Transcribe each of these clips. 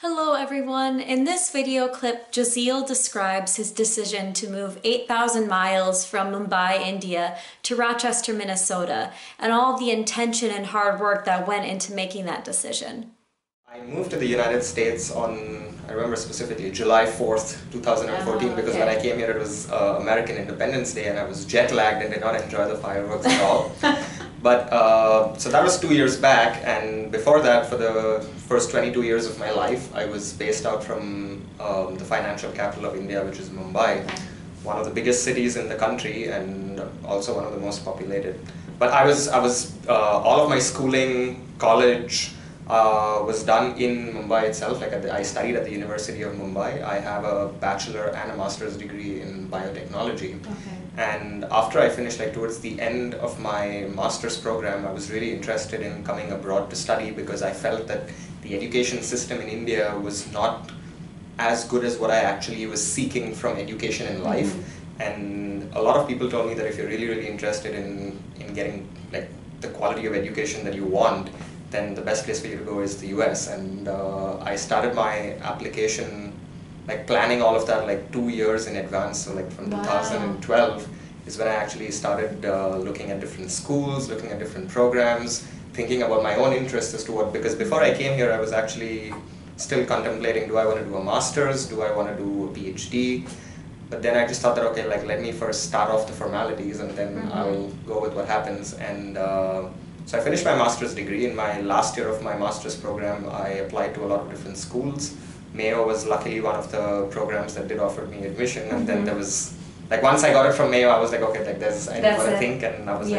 Hello everyone! In this video clip, Jazeel describes his decision to move 8,000 miles from Mumbai, India to Rochester, Minnesota, and all the intention and hard work that went into making that decision. I moved to the United States on, I remember specifically, July 4th, 2014, because when I came here it was American Independence Day and I was jet lagged and did not enjoy the fireworks at all. But, so that was 2 years back, and before that, for the first 22 years of my life, I was based out from the financial capital of India, which is Mumbai, one of the biggest cities in the country and also one of the most populated. But I was all of my schooling, college, was done in Mumbai itself. I studied at the University of Mumbai. I have a bachelor and a master's degree in biotechnology. And after I finished, towards the end of my master's program, I was really interested in coming abroad to study because I felt that the education system in India was not as good as what I actually was seeking from education in life. And a lot of people told me that if you're really interested in getting the quality of education that you want, then the best place for you to go is the US. And I started my application, planning all of that 2 years in advance. So from 2012 is when I actually started looking at different schools, looking at different programs, thinking about my own interests as to what, because before I came here I was actually still contemplating, do I want to do a master's, do I want to do a PhD? But then I just thought that, okay, let me first start off the formalities and then I'll go with what happens. And so I finished my master's degree. In my last year of my master's program, I applied to a lot of different schools. Mayo was luckily one of the programs that did offer me admission, and then there was, once I got it from Mayo, I was like, okay, I didn't want to think, and I was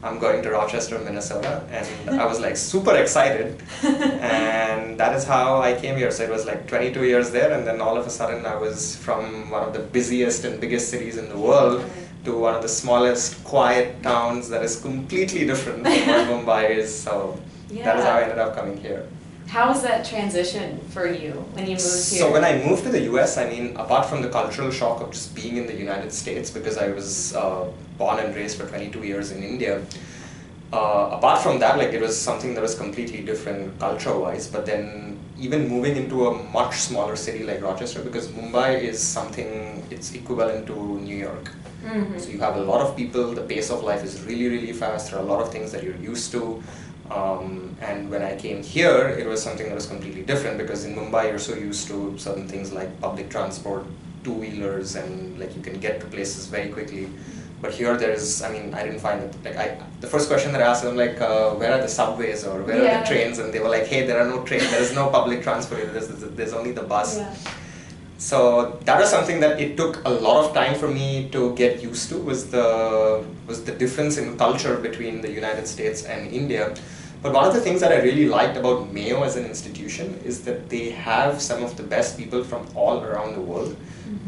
I'm going to Rochester, Minnesota, and I was super excited, and that is how I came here. So it was 22 years there, and then all of a sudden I was from one of the busiest and biggest cities in the world to one of the smallest, quiet towns that is completely different from what Mumbai is. So that is how I ended up coming here. How was that transition for you when you moved here? So when I moved to the US, apart from the cultural shock of just being in the United States, because I was born and raised for 22 years in India, apart from that, it was something that was completely different culture-wise. But then even moving into a much smaller city like Rochester, because Mumbai is something, it's equivalent to New York. So you have a lot of people, the pace of life is really fast, there are a lot of things that you're used to. And when I came here, it was something that was completely different, because in Mumbai you're so used to certain things like public transport, two-wheelers, and you can get to places very quickly. But here I didn't find it, the first question that I asked them, where are the subways or where are the trains? And they were like, hey, there are no trains, there is no public transport, there's only the bus. So that was something that it took a lot of time for me to get used to, was the difference in culture between the United States and India. But one of the things that I really liked about Mayo as an institution is that they have some of the best people from all around the world.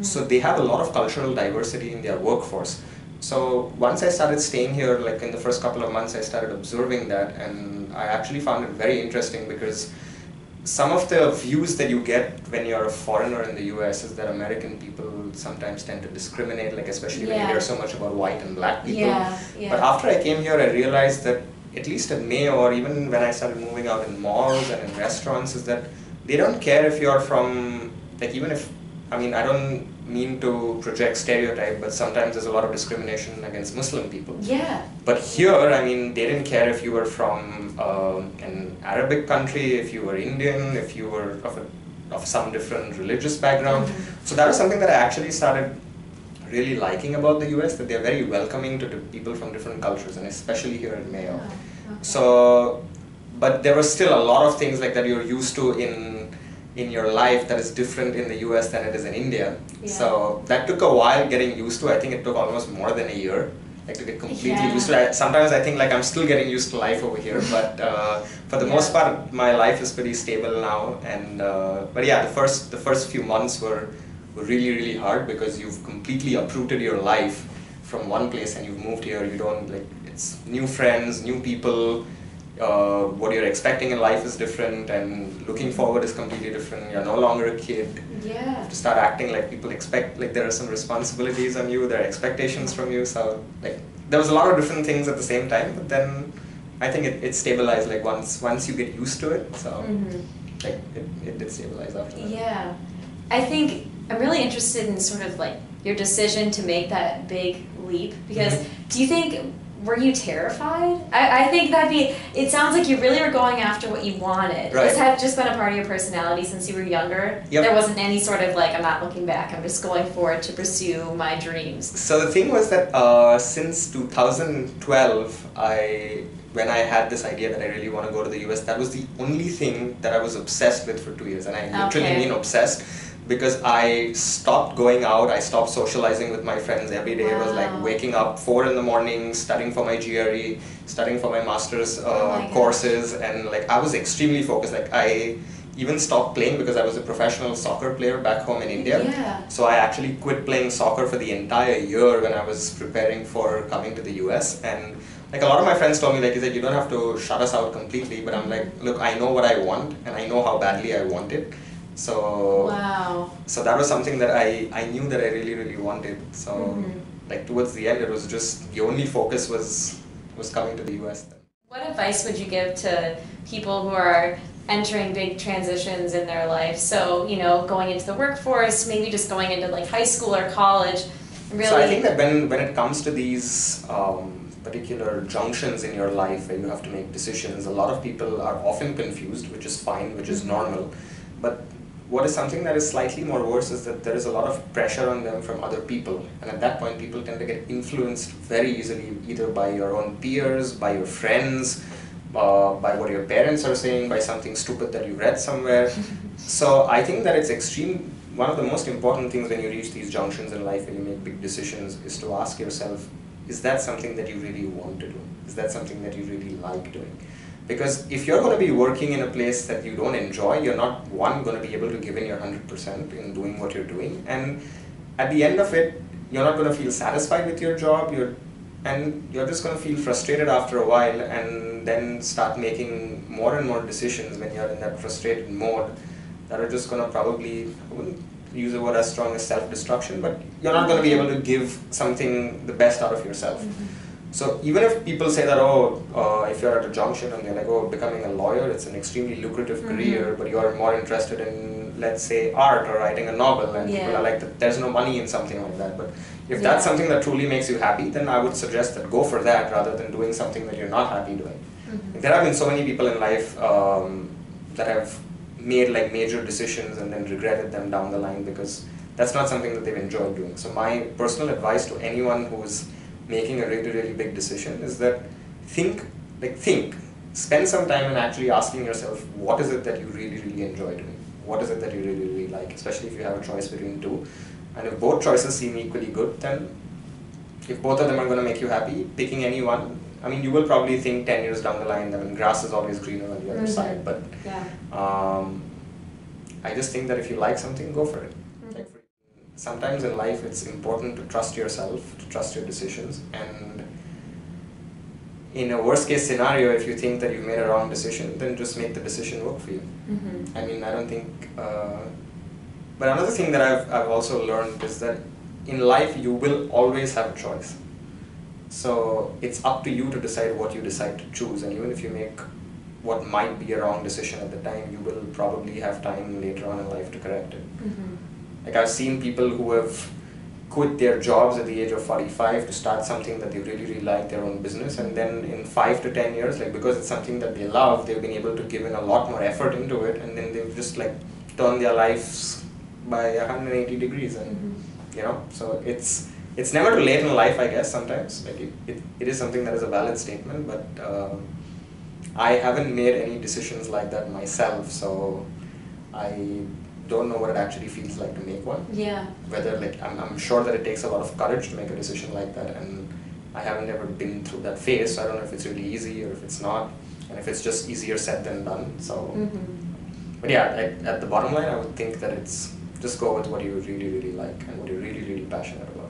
So they have a lot of cultural diversity in their workforce. So once I started staying here, in the first couple of months, I started observing that, and I actually found it very interesting, because some of the views that you get when you're a foreigner in the US is that American people sometimes tend to discriminate, especially when you hear so much about white and black people. But after I came here, I realized that, at least at Mayo, or even when I started moving out in malls and in restaurants, is that they don't care if you're from, even if, I don't mean to project stereotype, but sometimes there's a lot of discrimination against Muslim people. But here, they didn't care if you were from an Arabic country, if you were Indian, if you were of some different religious background. So that was something that I actually started really liking about the US, that they're very welcoming to people from different cultures, and especially here at Mayo. So, but there were still a lot of things that you're used to in your life that is different in the US than it is in India. So that took a while getting used to. I think it took almost more than a year to get completely used to it. Sometimes I think I'm still getting used to life over here, but for the most part my life is pretty stable now. And but yeah, the first few months were really hard, because you've completely uprooted your life from one place and you've moved here. You don't it's new friends, new people. What you're expecting in life is different, and looking forward is completely different. You're no longer a kid. You have to start acting like people expect, there are some responsibilities on you, there are expectations from you. So there was a lot of different things at the same time, but then I think it stabilized once you get used to it. So like it did stabilize after that. Yeah. I think I'm really interested in sort of like your decision to make that big leap, because do you think, were you terrified? I think it sounds like you really were going after what you wanted. Right. This had just been a part of your personality since you were younger. Yep. There wasn't any sort of like, I'm not looking back, I'm just going forward to pursue my dreams. So the thing was that since 2012, when I had this idea that I really want to go to the US, that was the only thing that I was obsessed with for 2 years. And I literally mean obsessed, because I stopped going out, I stopped socializing with my friends every day. It was like waking up 4 in the morning, studying for my GRE, studying for my master's courses, and like I was extremely focused. Like I even stopped playing because I was a professional soccer player back home in India. Yeah. So I actually quit playing soccer for the entire year when I was preparing for coming to the US. And like a lot of my friends told me, like, you don't have to shut us out completely, but I'm like, look, I know what I want and I know how badly I want it. So so that was something that I knew that I really, really wanted. So like towards the end, it was just the only focus was coming to the US then. What advice would you give to people who are entering big transitions in their life? So, you know, going into the workforce, maybe just going into like high school or college. Really. So I think that when it comes to these particular junctions in your life where you have to make decisions, a lot of people are often confused, which is fine, which is normal. But what is something that is slightly more worse is that there is a lot of pressure on them from other people, and at that point people tend to get influenced very easily, either by your own peers, by your friends, by what your parents are saying, by something stupid that you read somewhere. So I think that it's one of the most important things when you reach these junctions in life, when you make big decisions, is to ask yourself, is that something that you really want to do? Is that something that you really like doing? Because if you're going to be working in a place that you don't enjoy, you're not, one, going to be able to give in your 100% in doing what you're doing. And at the end of it, you're not going to feel satisfied with your job, and you're just going to feel frustrated after a while, and then start making more and more decisions when you're in that frustrated mode that are just going to probably, I wouldn't use a word as strong as self-destruction, but you're not going to be able to give something the best out of yourself. So even if people say that, if you're at a junction and they're like, becoming a lawyer, it's an extremely lucrative career, but you're more interested in, let's say, art or writing a novel, and people are like, there's no money in something like that. But if that's something that truly makes you happy, then I would suggest that go for that rather than doing something that you're not happy doing. There have been so many people in life that have made like major decisions and then regretted them down the line because that's not something that they've enjoyed doing. So my personal advice to anyone who's making a really, really big decision is that spend some time in actually asking yourself, what is it that you really, really enjoy doing? What is it that you really, really like, especially if you have a choice between two. And if both choices seem equally good, then if both of them are going to make you happy, picking any one, I mean, you will probably think 10 years down the line, I mean, grass is always greener on the other side, but I just think that if you like something, go for it. Sometimes in life it's important to trust yourself, to trust your decisions, and in a worst case scenario, if you think that you've made a wrong decision, then just make the decision work for you. I mean, I don't think, but another thing that I've also learned is that in life you will always have a choice. So it's up to you to decide what you decide to choose, and even if you make what might be a wrong decision at the time, you will probably have time later on in life to correct it. Like I've seen people who have quit their jobs at the age of 45 to start something that they really, really like, their own business, and then in 5 to 10 years, like because it's something that they love, they've been able to give in a lot more effort into it, and then they've just like turned their lives by 180 degrees, and you know, so it's never too late in life, I guess. Sometimes like it is something that is a valid statement, but I haven't made any decisions like that myself, so I don't know what it actually feels like to make one. Whether like I'm sure that it takes a lot of courage to make a decision like that, and I haven't ever been through that phase, so I don't know if it's really easy or if it's not, and if it's just easier said than done. So but yeah, at the bottom line, I would think that it's just go with what you really, really like and what you're really, really passionate about.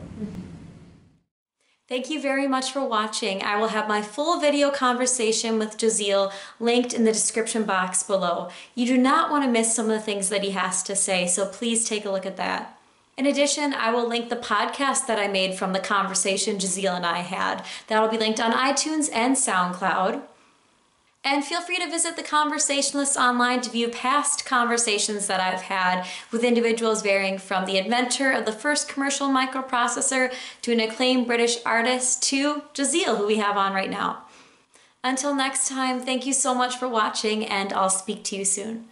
Thank you very much for watching. I will have my full video conversation with Jazeel linked in the description box below. You do not want to miss some of the things that he has to say, so please take a look at that. In addition, I will link the podcast that I made from the conversation Jazeel and I had. That'll be linked on iTunes and SoundCloud. And feel free to visit the Conversationalist online to view past conversations that I've had with individuals varying from the inventor of the first commercial microprocessor to an acclaimed British artist to Jazeel, who we have on right now. Until next time, thank you so much for watching, and I'll speak to you soon.